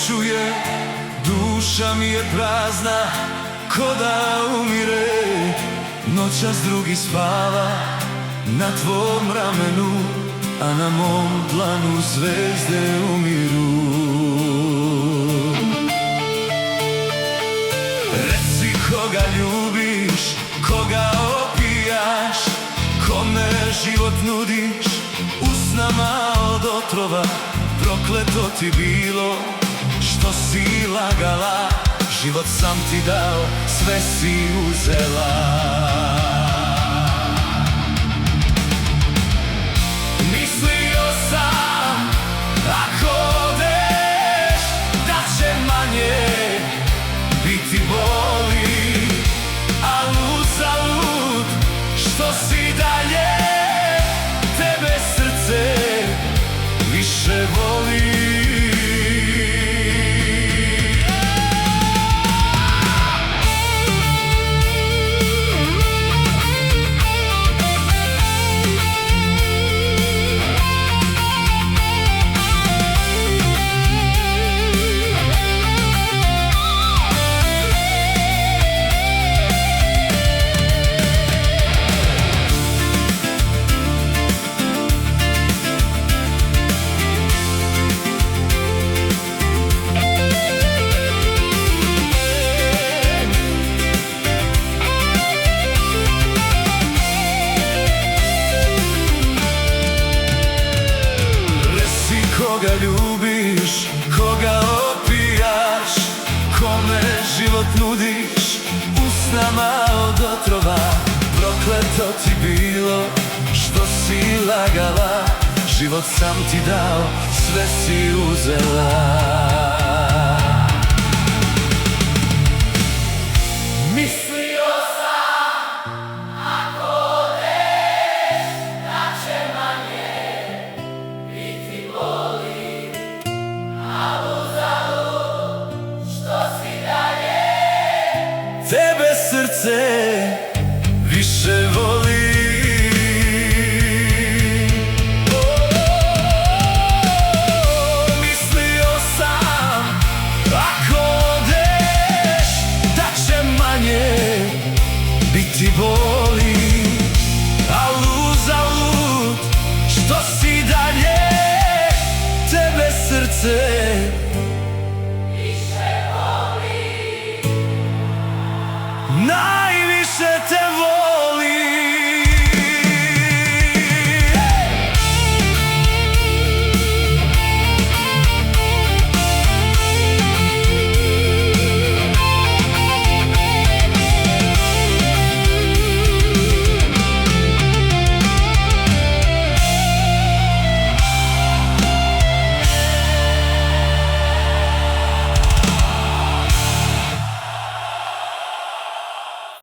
čuje, duša mi je prazna, ko da umire. Noćas drugi spava na tvom ramenu, a na mom dlanu zvezde umiru. Reci koga ljubiš, koga opijaš, kome život nudiš, usnama od otrova. Prokleto ti bilo što si lagala, život sam ti dao, sve si uzela. Mislio sam, ako odeš, da će manje biti boli, al uzalud što si dalje, tebe srce više voli. Koga ljubiš, koga opijaš, kome život nudiš, usnama od otrova. Prokleto ti bilo što si lagala, život sam ti dao, sve si uzela. Mislio sam, ako odeš, da će manje biti boli, a uzalud što si dalje, tebe srce više voli. Mislio sam, ako odeš, da će manje biti boli, al uzalud što si dalje, tebe srce više voli. Najviše te